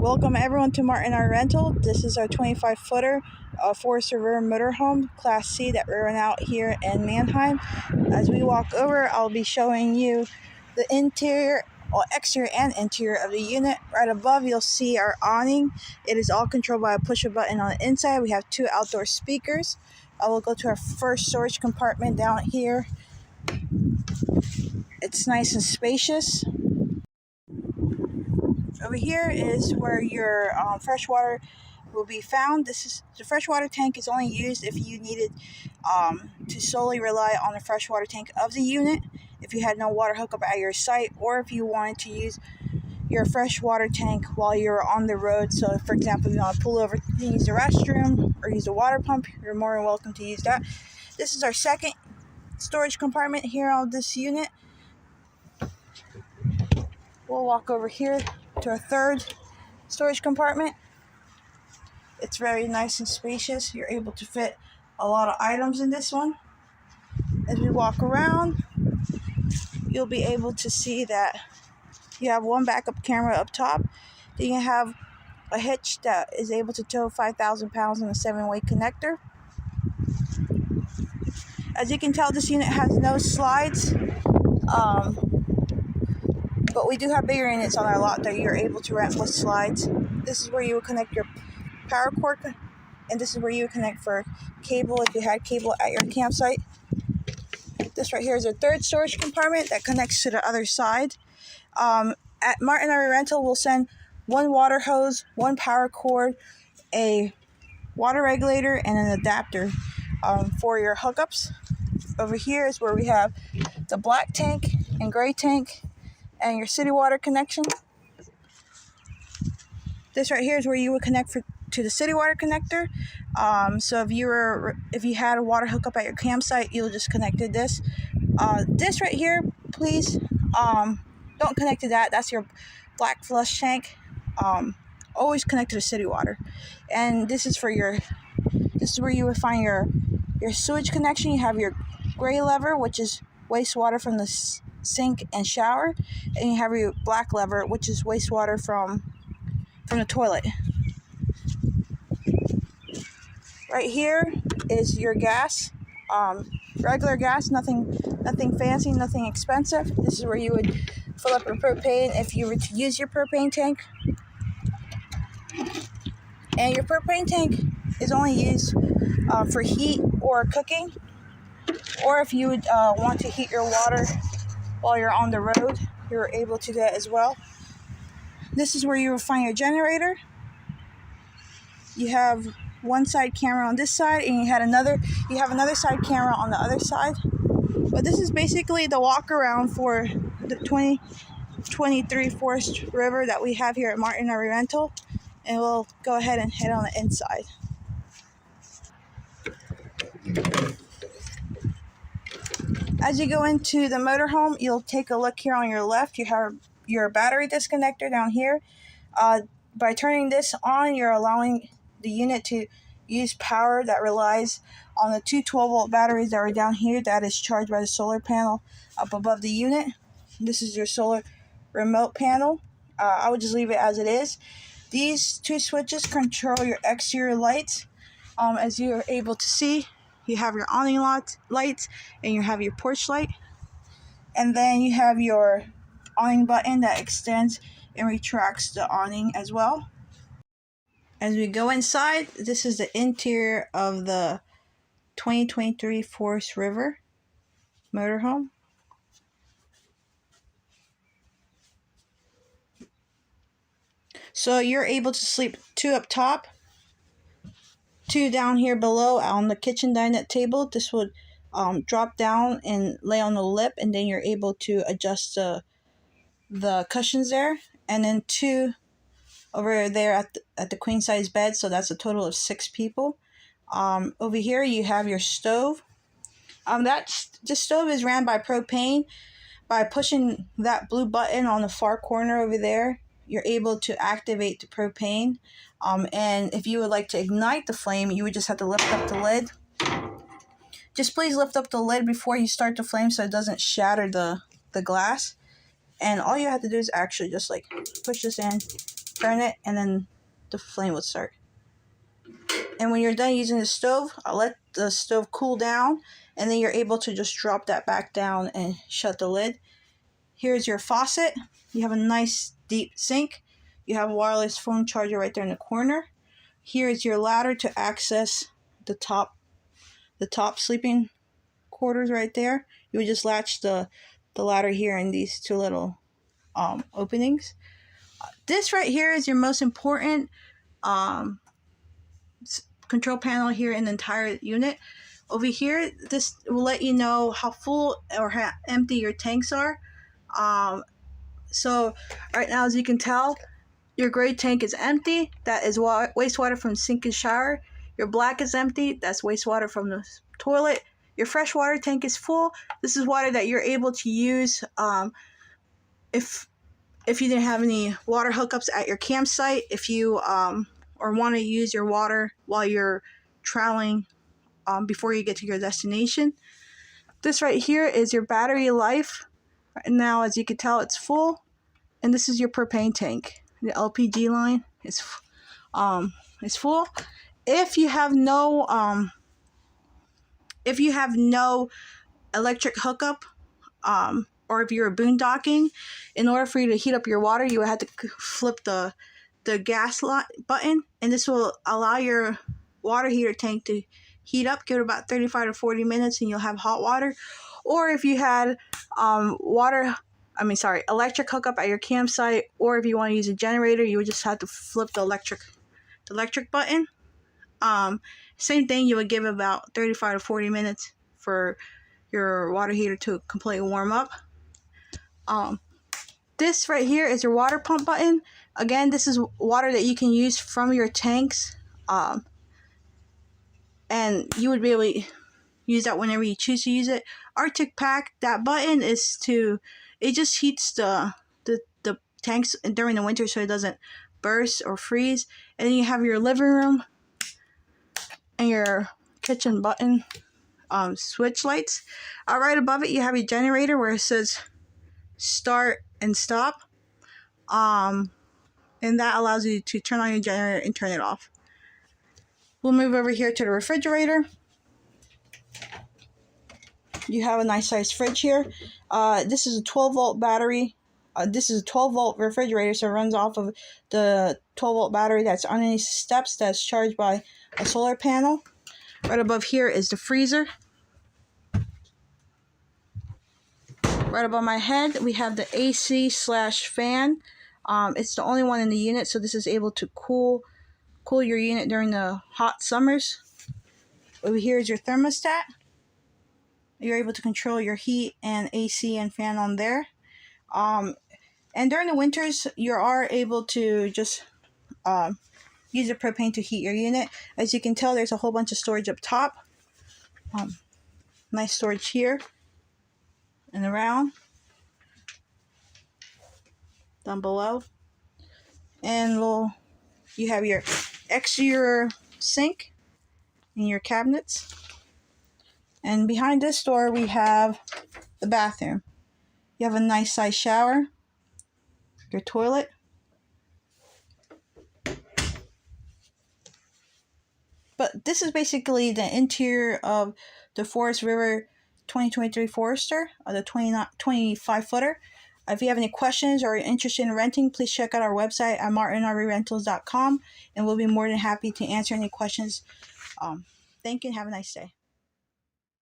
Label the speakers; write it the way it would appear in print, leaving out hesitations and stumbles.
Speaker 1: Welcome everyone to Martin R Rental. This is our 25-footer Forest River motorhome, Class C, that we run out here in Mannheim. As we walk over, I'll be showing you the interior, or exterior and interior of the unit. Right above, you'll see our awning. It is all controlled by a push a button on the inside. We have 2 outdoor speakers. I will go to our first storage compartment down here. It's nice and spacious. Over here is where your freshwater will be found. The freshwater tank is only used if you needed to solely rely on the freshwater tank of the unit, if you had no water hookup at your site, or if you wanted to use your freshwater tank while you're on the road. So, for example, if you want to pull over and use the restroom or use the water pump, you're more than welcome to use that. This is our second storage compartment here on this unit. We'll walk over here to our third storage compartment. It's very nice and spacious. You're able to fit a lot of items in this one. As we walk around, you'll be able to see that you have one backup camera up top. Then you have a hitch that is able to tow 5,000 pounds on a 7-way connector. As you can tell, this unit has no slides. But we do have bigger units on our lot that you're able to rent with slides. This is where you would connect your power cord, and this is where you would connect for cable if you had cable at your campsite. This right here is a third storage compartment that connects to the other side. At Martin R Rental, we'll send 1 water hose, 1 power cord, a water regulator, and an adapter for your hookups. Over here is where we have the black tank and gray tank and your city water connection. This right here is where you would connect to the city water connector. So if you had a water hookup at your campsite, you'll just connect to this. This right here, please don't connect to that. That's your black flush tank. Always connect to the city water. And this is where you would find your sewage connection. You have your gray lever, which is wastewater from the sink and shower, and you have your black lever, which is wastewater from the toilet. Right here is your gas, regular gas, nothing fancy, nothing expensive. This is where you would fill up your propane if you were to use your propane tank. And your propane tank is only used for heat or cooking, or if you would want to heat your water while you're on the road, you're able to do that as well. This is where you will find your generator. You have one side camera on this side, and you have another side camera on the other side. But this is basically the walk around for the 2023 Forest River that we have here at Martin R Rental. And we'll go ahead and head on the inside. As you go into the motorhome, you'll take a look here on your left. You have your battery disconnector down here. By turning this on, you're allowing the unit to use power that relies on the 2 12-volt batteries that are down here. That is charged by the solar panel up above the unit. This is your solar remote panel. I would just leave it as it is. These 2 switches control your exterior lights. As you're able to see, you have your awning lights, and you have your porch light. And then you have your awning button that extends and retracts the awning as well. As we go inside, this is the interior of the 2023 Forest River motorhome. So you're able to sleep 2 up top, 2 down here below on the kitchen dinette table. This would drop down and lay on the lip, and then you're able to adjust the cushions there. And then 2 over there at the queen size bed, so that's a total of 6 people. Over here you have your stove. The stove is ran by propane. By pushing that blue button on the far corner over there, you're able to activate the propane. And if you would like to ignite the flame, you would just have to lift up the lid. Just please lift up the lid before you start the flame so it doesn't shatter the glass. And all you have to do is actually just like push this in, turn it, and then the flame would start. And when you're done using the stove, I'll let the stove cool down, and then you're able to just drop that back down and shut the lid. Here's your faucet. You have a nice deep sink. You have a wireless phone charger right there in the corner. Here is your ladder to access the top sleeping quarters right there. You would just latch the ladder here in these two little openings. This right here is your most important control panel here in the entire unit. Over here, this will let you know how full or how empty your tanks are. So right now, as you can tell, your gray tank is empty. That is wastewater from sink and shower. Your black is empty. That's wastewater from the toilet. Your freshwater tank is full. This is water that you're able to use if you didn't have any water hookups at your campsite, if you or want to use your water while you're traveling before you get to your destination. This right here is your battery life. Right now, as you can tell, it's full. And this is your propane tank. The LPG line is full. If you have no electric hookup, or if you're boondocking, in order for you to heat up your water, you would have to flip the gas button, and this will allow your water heater tank to heat up. Give it about 35 to 40 minutes, and you'll have hot water. Or if you had electric hookup at your campsite, or if you want to use a generator, you would just have to flip the electric button. Same thing, you would give about 35 to 40 minutes for your water heater to completely warm up. This right here is your water pump button. Again, this is water that you can use from your tanks, and you would be able to use that whenever you choose to use it. Arctic Pack, that button is it just heats the tanks during the winter so it doesn't burst or freeze. And then you have your living room and your kitchen button switch lights. Right above it, you have your generator where it says start and stop. And that allows you to turn on your generator and turn it off. We'll move over here to the refrigerator. You have a nice sized fridge here. This is a 12-volt battery. This is a 12-volt refrigerator, so it runs off of the 12-volt battery that's underneath the steps that's charged by a solar panel. Right above here is the freezer. Right above my head, we have the AC/fan. It's the only one in the unit, so this is able to cool your unit during the hot summers. Over here is your thermostat. You're able to control your heat and AC and fan on there. And during the winters, you are able to just use the propane to heat your unit. As you can tell, there's a whole bunch of storage up top. Nice storage here and around. Down below. And you have your exterior sink and your cabinets. And behind this door, we have the bathroom. You have a nice size shower, your toilet, but this is basically the interior of the Forest River 2023 Forester, the 25-footer. If you have any questions or are interested in renting, please check out our website at martinrvrentals.com, and we'll be more than happy to answer any questions. Thank you and have a nice day.